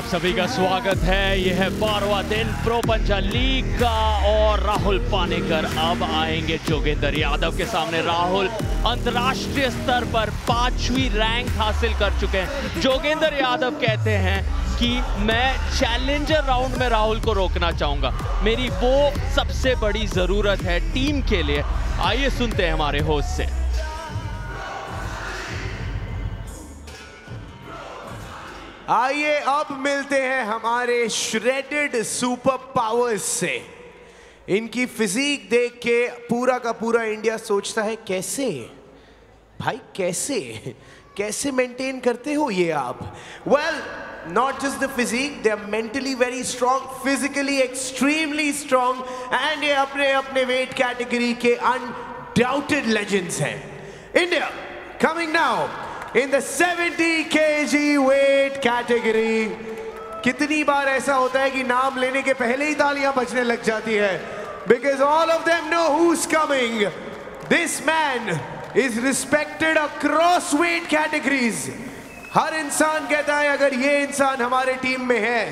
सभी का स्वागत है। यह है 12वां दिन प्रो पंजा लीग का और राहुल पानेकर अब आएंगे जोगेंद्र यादव के सामने। राहुल अंतर्राष्ट्रीय स्तर पर 5वीं रैंक हासिल कर चुके हैं। जोगेंद्र यादव कहते हैं कि मैं चैलेंजर राउंड में राहुल को रोकना चाहूंगा, मेरी वो सबसे बड़ी जरूरत है टीम के लिए। आइए सुनते हैं हमारे होस्ट से। आइए अब मिलते हैं हमारे श्रेडेड सुपर पावर्स से। इनकी फिजिक देख के पूरा का पूरा इंडिया सोचता है कैसे भाई, कैसे मेंटेन करते हो ये आप। Well, not just the physique, they are mentally very strong, physically extremely strong, and ये अपने weight category के undoubted legends हैं। India coming now in the 70 kg weight category। कितनी बार ऐसा होता है कि नाम लेने के पहले ही तालियां बजने लग जाती है, because all of them know who's coming। This man is respected across weight categories। हर इंसान कहता है अगर ये इंसान हमारे टीम में है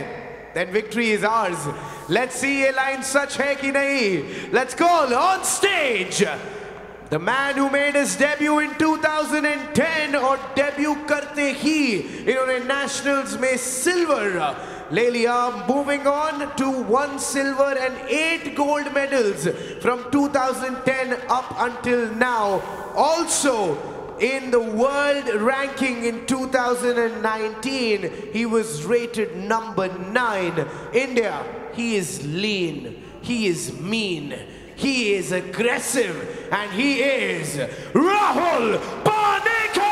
then victory is ours। Let's see ये लाइन सच है कि नहीं। Let's call on stage the man who made his debut in 2010 और डेब्यू करते ही इन्होंने नेशनल्स में सिल्वर ले लिया। Moving on to 1 silver and 8 gold medals from 2010 up until now। Also in the world ranking in 2019 he was rated number 9। India, he is lean, he is mean, he is aggressive, and he is Rahul Panikar।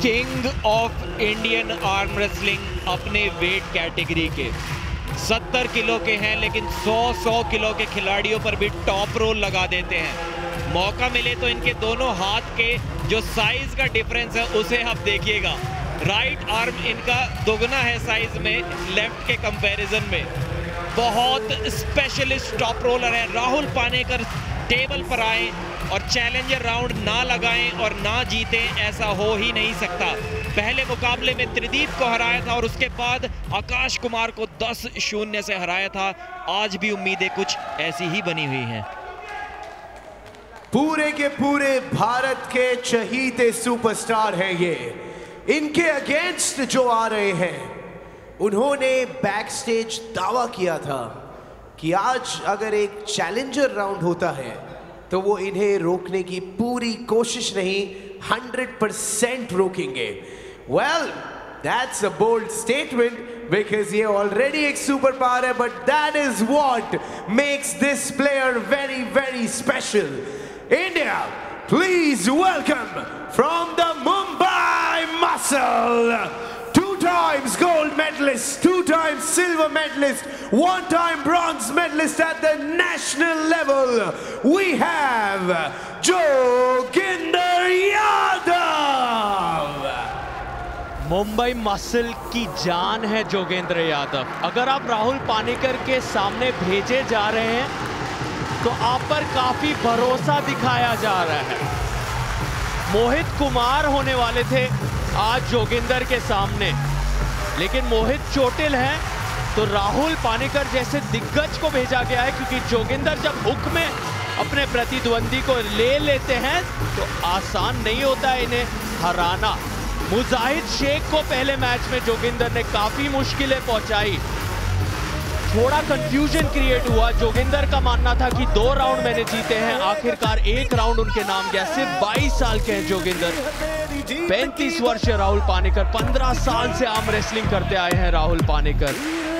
King of Indian arm wrestling अपने weight category के 70 kilo के हैं, लेकिन 100 kilo के खिलाड़ियों पर भी top role लगा देते हैं। मौका मिले तो इनके दोनों हाथ के जो साइज का डिफरेंस है उसे आप देखिएगा। राइट आर्म इनका दोगुना है साइज में लेफ्ट के कंपैरिजन में। बहुत स्पेशलिस्ट टॉप रोलर है। राहुल पानेकर टेबल पर आए और चैलेंजर राउंड ना लगाएं और ना जीतें, ऐसा हो ही नहीं सकता। पहले मुकाबले में त्रिदीप को हराया था और उसके बाद आकाश कुमार को 10-0 से हराया था। आज भी उम्मीदें कुछ ऐसी ही बनी हुई हैं। पूरे के पूरे भारत के चहीते सुपरस्टार हैं ये। इनके अगेंस्ट जो आ रहे हैं, उन्होंने बैकस्टेज दावा किया था कि आज अगर एक चैलेंजर राउंड होता है तो वो इन्हें रोकने की पूरी कोशिश नहीं, 100% रोकेंगे। Well, that's a bold statement because ये already एक सुपर पावर है, but that is what makes this player very, very special। India, please welcome from the Mumbai Muscle, 2 times gold medalist, 2 times silver medalist, 1 time bronze medalist at the national level, we have Joginder Yadav। Mumbai muscle की जान है जोगेंद्र यादव। अगर आप राहुल पानेकर के सामने भेजे जा रहे हैं तो आप पर काफी भरोसा दिखाया जा रहा है। मोहित कुमार होने वाले थे आज जोगिंदर के सामने, लेकिन मोहित चोटिल हैं तो राहुल पानेकर जैसे दिग्गज को भेजा गया है, क्योंकि जोगिंदर जब हुक में अपने प्रतिद्वंदी को ले लेते हैं तो आसान नहीं होता है इन्हें हराना। मुजाहिद शेख को पहले मैच में जोगिंदर ने काफी मुश्किलें पहुंचाई, थोड़ा कंफ्यूजन क्रिएट हुआ। जोगिंदर का मानना था कि 2 राउंड मैंने जीते हैं, आखिरकार 1 राउंड उनके नाम गया। सिर्फ 22 साल के हैं जोगिंदर। 35 वर्षीय राहुल पानेकर, 15 साल से आर्म रेसलिंग करते आए हैं राहुल पानेकर।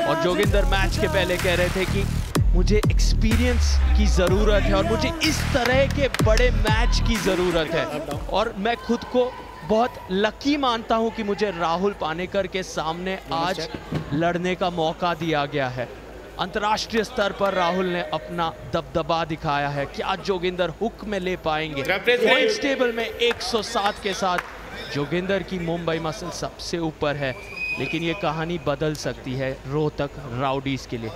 और जोगिंदर मैच के पहले कह रहे थे कि मुझे एक्सपीरियंस की जरूरत है और मुझे इस तरह के बड़े मैच की जरूरत है, और मैं खुद को बहुत लकी मानता हूं कि मुझे राहुल पानेकर के सामने आज लड़ने का मौका दिया गया है। अंतर्राष्ट्रीय स्तर पर राहुल ने अपना दबदबा दिखाया है। क्या जोगिंदर हुक में ले पाएंगे? पॉइंट्स टेबल में 107 के साथ जोगिंदर की मुंबई मसल सबसे ऊपर है, लेकिन ये कहानी बदल सकती है रोहतक राउडीज के लिए।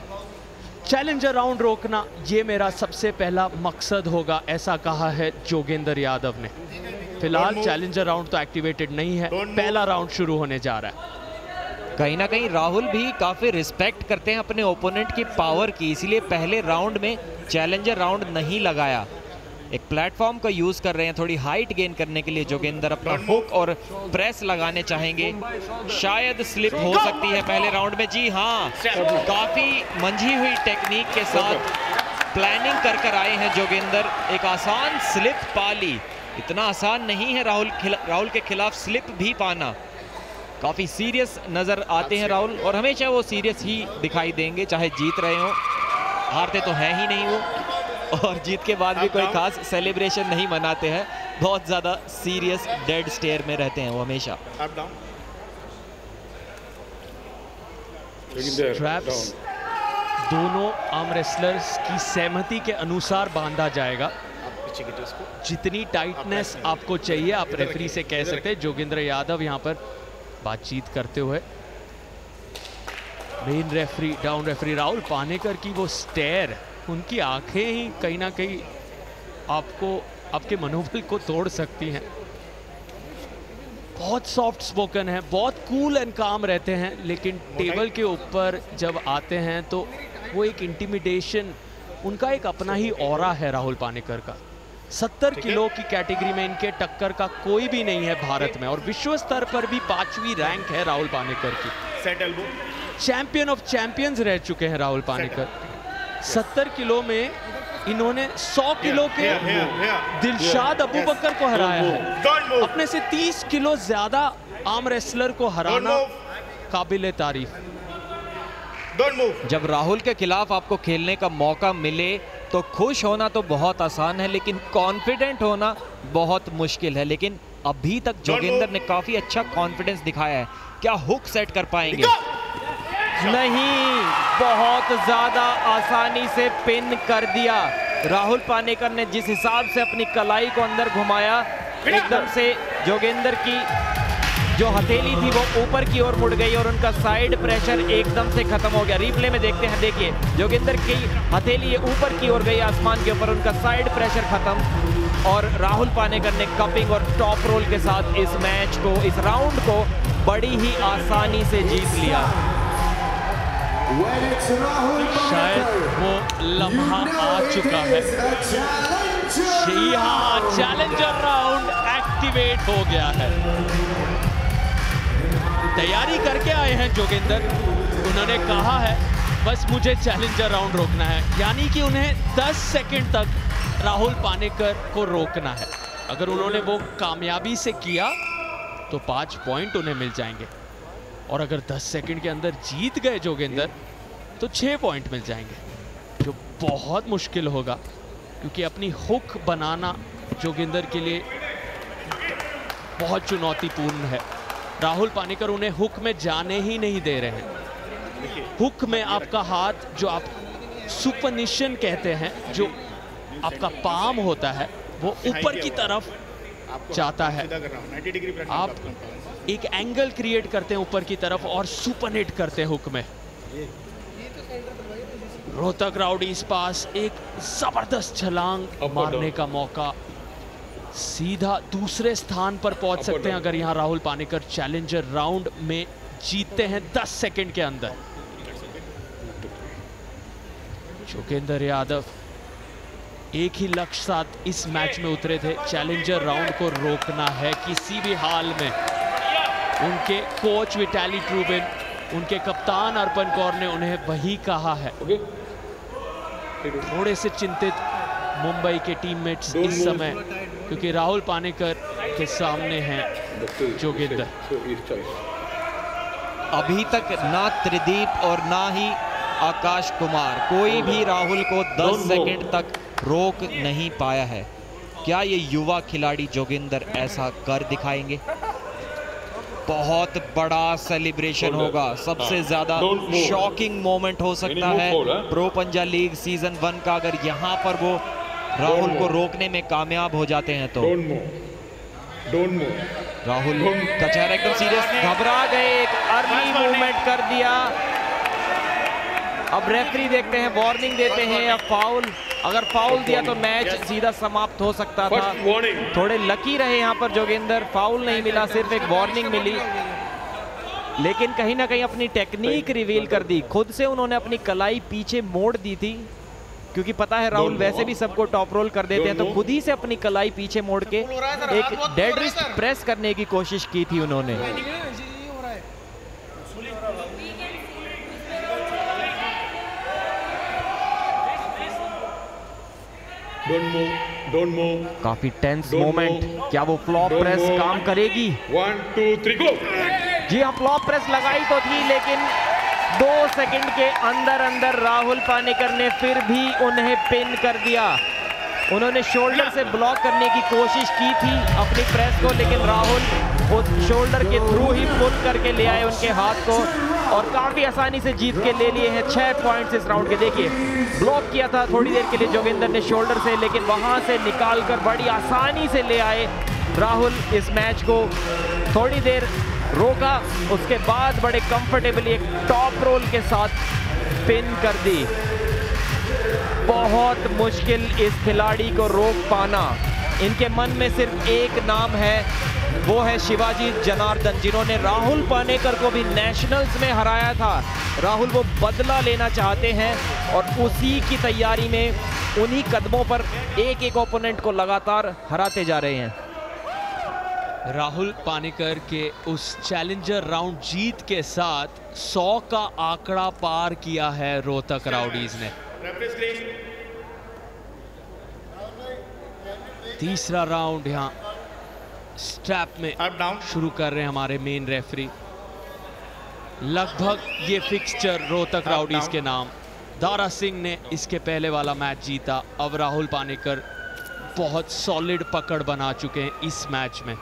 चैलेंजर राउंड रोकना ये मेरा सबसे पहला मकसद होगा, ऐसा कहा है जोगेंद्र यादव ने। फिलहाल चैलेंजर राउंड तो एक्टिवेटेड नहीं है, पहला राउंड शुरू होने जा रहा है। कहीं ना कहीं राहुल भी काफी रिस्पेक्ट करते हैं अपने ओपोनेंट की पावर की, इसीलिए पहले राउंड में चैलेंजर राउंड नहीं लगाया। एक प्लेटफॉर्म का यूज कर रहे हैं थोड़ी हाइट गेन करने के लिए। जोगेंद्र अपना हुक और प्रेस लगाने चाहेंगे, शायद स्लिप हो सकती है पहले राउंड में। जी हाँ, काफी मंझी हुई टेक्निक के साथ प्लानिंग कर आए हैं जोगेंद्र। एक आसान स्लिप पा ली, इतना आसान नहीं है राहुल के खिलाफ स्लिप भी पाना। काफी सीरियस नजर आते हैं राहुल, और हमेशा वो सीरियस ही दिखाई देंगे चाहे जीत रहे हो। हारते तो हैं ही नहीं वो, और जीत के बाद भी कोई खास सेलिब्रेशन नहीं मनाते हैं, बहुत ज्यादा सीरियस डेड स्टेयर में रहते हैं वो हमेशा। स्ट्रैप्स दोनों आर्म रेसलर्स की सहमति के अनुसार बांधा जाएगा। जितनी टाइटनेस आपको चाहिए आप रेफरी से कह सकते हैं। जोगेंद्र यादव यहां पर बातचीत करते हुए। Main referee, down referee Rahul Panekar की वो स्टेयर, उनकी आंखें ही कहीं ना कहीं आपके मनोबल को तोड़ सकती हैं। बहुत सॉफ्ट स्पोकन है, बहुत कूल एंड काम रहते हैं, लेकिन टेबल के ऊपर जब आते हैं तो वो एक इंटिमिडेशन, उनका एक अपना ही ऑरा है राहुल पानेकर का। 70 किलो की कैटेगरी में इनके टक्कर का कोई भी नहीं है भारत में, और विश्व स्तर पर भी 5वीं रैंक है राहुल पानेकर की। चैंपियन ऑफ चैंपियंस रह चुके हैं राहुल पानेकर। 70 किलो में इन्होंने 100 किलो के दिलशाद अबूबकर को हराया है। अपने से 30 किलो ज्यादा आर्म रेसलर को हराना काबिल तारीफ। जब राहुल के खिलाफ आपको खेलने का मौका मिले तो खुश होना तो बहुत आसान है, लेकिन कॉन्फिडेंट होना बहुत मुश्किल है। लेकिन अभी तक जोगेंद्र ने काफी अच्छा कॉन्फिडेंस दिखाया है। क्या हुक सेट कर पाएंगे? नहीं, बहुत ज्यादा आसानी से पिन कर दिया। राहुल पानेकर ने जिस हिसाब से अपनी कलाई को अंदर घुमाया, एकदम से जोगेंद्र की जो हथेली थी वो ऊपर की ओर मुड़ गई और उनका साइड प्रेशर एकदम से खत्म हो गया। रिप्ले में देखते हैं, देखिए जोगेंद्र की हथेली ऊपर की ओर गई आसमान के ऊपर, उनका साइड प्रेशर खत्म, और राहुल पानेकर ने कपिंग और टॉप रोल के साथ इस मैच को, इस राउंड को बड़ी ही आसानी से जीत लिया। शायद वो लम्हा आ चुका है। चैलेंजर राउंड एक्टिवेट हो गया है। तैयारी करके आए हैं जोगेंद्र, उन्होंने कहा है बस मुझे चैलेंजर राउंड रोकना है, यानी कि उन्हें 10 सेकंड तक राहुल पानेकर को रोकना है। अगर उन्होंने वो कामयाबी से किया तो 5 पॉइंट उन्हें मिल जाएंगे, और अगर 10 सेकंड के अंदर जीत गए जोगेंद्र तो 6 पॉइंट मिल जाएंगे, जो बहुत मुश्किल होगा, क्योंकि अपनी हुक बनाना जोगेंद्र के लिए बहुत चुनौतीपूर्ण है। राहुल पानेकर उन्हें हुक में जाने ही नहीं दे रहे हैं। हुक में आपका हाथ, जो आप सुपरनिशन कहते हैं, जो आपका पाम होता है, वो ऊपर की तरफ जाता है। आप एक एंगल क्रिएट करते हैं ऊपर की तरफ और सुपरनेट करते हैं हुक में। रोहतक राउडीज पास एक जबरदस्त छलांग मारने का मौका, सीधा दूसरे स्थान पर पहुंच सकते हैं अगर यहां राहुल पानेकर चैलेंजर राउंड में जीतते हैं 10 सेकंड के अंदर। जोगेंद्र यादव एक ही लक्ष्य साथ इस मैच में उतरे थे, चैलेंजर राउंड को रोकना है किसी भी हाल में। उनके कोच विटाली ट्रूबिन, उनके कप्तान अर्पण कौर ने उन्हें वही कहा है। थोड़े से चिंतित मुंबई के टीममेट्स इस समय, क्योंकि राहुल पानेकर के सामने हैं जोगेंद्र। अभी तक ना त्रिदीप और ना ही आकाश कुमार, कोई भी राहुल को 10 सेकंड तक रोक नहीं पाया है। क्या ये युवा खिलाड़ी जोगेंद्र ऐसा कर दिखाएंगे? बहुत बड़ा सेलिब्रेशन होगा, सबसे ज्यादा शॉकिंग मोमेंट हो सकता है प्रो पंजा लीग सीजन 1 का, अगर यहाँ पर वो राहुल को रोकने में कामयाब हो जाते हैं तो। राहुल का चेहरा एकदम सीरियस, घबरा गए, एक अर्ली मूवमेंट कर दिया। अब रेफरी देखते हैं वार्निंग देते हैं या फाउल। अगर फाउल दिया तो मैच सीधा समाप्त हो सकता था। थोड़े लकी रहे यहाँ पर जोगिंदर, फाउल नहीं मिला, सिर्फ एक वार्निंग मिली, लेकिन कहीं ना कहीं अपनी टेक्निक रिवील कर दी। खुद से उन्होंने अपनी कलाई पीछे मोड़ दी थी, क्योंकि पता है राहुल वैसे भी सबको टॉप रोल कर देते हैं, तो खुद ही से अपनी कलाई पीछे मोड़ के एक डेड रिस्ट प्रेस करने की कोशिश की थी उन्होंने। Don't move. काफी टेंस मोमेंट। क्या वो फ्लॉप प्रेस काम करेगी? 1 2 3 गो। जी हाँ, फ्लॉप प्रेस लगाई तो थी, लेकिन 2 सेकंड के अंदर अंदर राहुल पानेकर ने फिर भी उन्हें पिन कर दिया। उन्होंने शोल्डर से ब्लॉक करने की कोशिश की थी अपनी प्रेस को, लेकिन राहुल उस शोल्डर के थ्रू ही पुल करके ले आए उनके हाथ को और काफी आसानी से जीत के ले लिए हैं 6 पॉइंट्स इस राउंड के। देखिए, ब्लॉक किया था थोड़ी देर के लिए जोगिंदर ने शोल्डर से, लेकिन वहां से निकालकर बड़ी आसानी से ले आए राहुल इस मैच को। थोड़ी देर रोका, उसके बाद बड़े कंफर्टेबली एक टॉप रोल के साथ पिन कर दी। बहुत मुश्किल इस खिलाड़ी को रोक पाना। इनके मन में सिर्फ एक नाम है, वो है शिवाजी जनार्दन, जिन्होंने राहुल पानेकर को भी नेशनल्स में हराया था। राहुल वो बदला लेना चाहते हैं और उसी की तैयारी में उन्हीं कदमों पर एक एक ओपोनेंट को लगातार हराते जा रहे हैं। राहुल पानेकर के उस चैलेंजर राउंड जीत के साथ 100 का आंकड़ा पार किया है रोहतक राउडीज ने। तीसरा राउंड यहाँ स्ट्रैप में शुरू कर रहे हैं हमारे मेन रेफरी। लगभग ये फिक्सचर रोहतक राउडीज के नाम। दारा सिंह ने इसके पहले वाला मैच जीता। अब राहुल पानेकर बहुत सॉलिड पकड़ बना चुके हैं इस मैच में।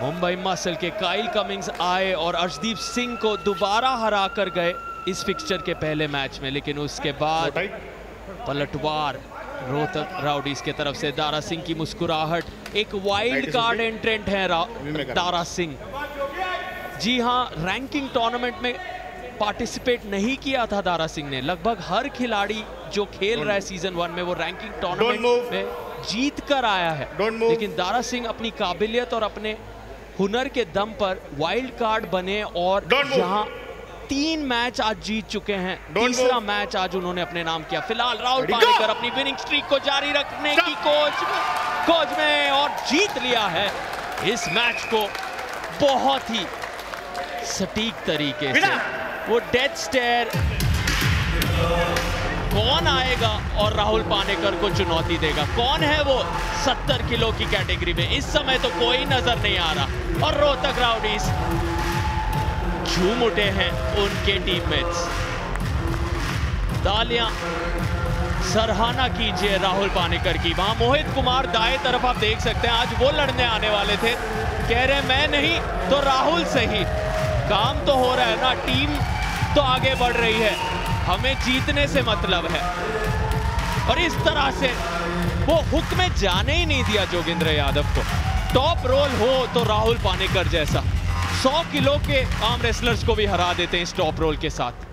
मुंबई मसल के काइल कमिंग्स आए और अर्शदीप सिंह को दोबारा हरा कर गए इस फिक्सचर के पहले मैच में, लेकिन उसके बाद पलटवार रोहतक राउडीज के तरफ से। दारा सिंह की मुस्कुराहट, एक वाइल्ड कार्ड एंट्रेंट है दारा सिंह। जी हाँ, रैंकिंग टूर्नामेंट में पार्टिसिपेट नहीं किया था दारा सिंह ने। लगभग हर खिलाड़ी जो खेल रहा है सीजन 1 में वो रैंकिंग टूर्नामेंट में जीत कर आया है, लेकिन दारा सिंह अपनी काबिलियत और अपने हुनर के दम पर वाइल्ड कार्ड बने और यहाँ 3 मैच आज जीत चुके हैं। तीसरा मैच आज उन्होंने अपने नाम किया। फिलहाल राहुल पानेकर अपनी विनिंग स्ट्रीक को जारी रखने की कोच में और जीत लिया है इस मैच को बहुत ही सटीक तरीके से। वो डेथ स्टेयर, कौन आएगा और राहुल पानेकर को चुनौती देगा? कौन है वो 70 किलो की कैटेगरी में? इस समय तो कोई नजर नहीं आ रहा और रोहतक राउडीज झूम उठे हैं उनके टीममेट्स। तालियां, सराहना कीजिए राहुल पानेकर की। वहां मोहित कुमार दाएं तरफ आप देख सकते हैं, आज वो लड़ने आने वाले थे, कह रहे मैं नहीं तो राहुल सही। काम तो हो रहा है ना, टीम तो आगे बढ़ रही है, हमें जीतने से मतलब है। और इस तरह से वो हुक में जाने ही नहीं दिया जोगिंद्र यादव को। टॉप रोल हो तो राहुल पानेकर जैसा 100 किलो के आर्म रेसलर्स को भी हरा देते हैं इस टॉप रोल के साथ।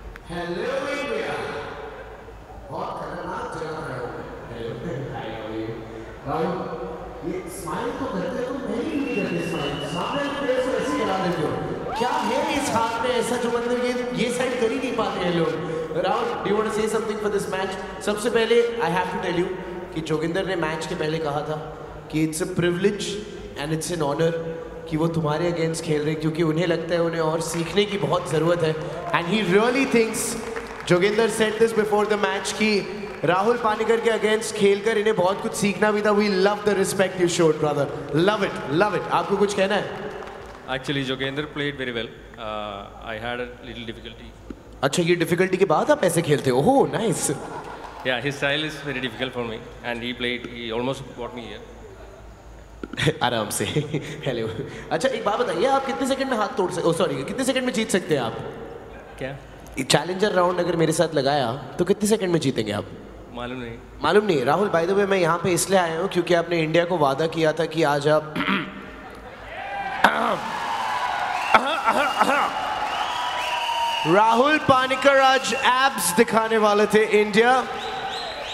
क्या है इस हाथ में ऐसा जो मतलब ये साइड कर ही नहीं पाते हैं लोग। Rahul, do you want to say something for this match? सबसे पहले I have to tell you कि जोगिंदर ने मैच के पहले कहा था कि it's a privilege and it's an honour कि वो तुम्हारे अगेंस्ट खेल रहे हैं, क्योंकि उन्हें लगता है उन्हें और सीखने की बहुत ज़रूरत है। And he really thinks, Joginder said this before the match, कि राहुल पानेकर के अगेंस्ट खेलकर इन्हें बहुत कुछ सीखना भी था। We love the respect you showed brother, love it, love it. आपको कुछ कहना है? Actually, Jogendra played very well. I had a little difficulty. अच्छा, ये डिफिकल्टी के बाद आप ऐसे खेलते हो? Oh nice. Yeah, his style is very difficult for me, and he almost got me here. आराम से। हेलो। अच्छा, एक बात बताइए, आप कितने सेकंड में हाथ तोड़ सकते? ओह सॉरी, कितने सेकंड में जीत सकते हैं आप? क्या? चैलेंजर राउंड अगर मेरे साथ लगाया तो कितने सेकंड में जीतेंगे आप? मालूम नहीं। मालूम नहीं। राहुल, बाय द वे मैं यहाँ पे इसलिए आया हूँ क्योंकि आपने इंडिया को वादा किया था कि आज आप राहुल पानिकर आज एब्स दिखाने वाले थे इंडिया।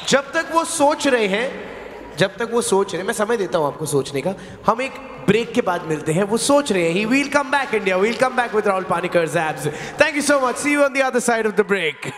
जब तक वो सोच रहे हैं, मैं समय देता हूं आपको सोचने का। हम एक ब्रेक के बाद मिलते हैं। वो सोच रहे हैं, he will come back India, will come back with Rahul Panikar एब्स। Thank you so much, see you on the other side of the break.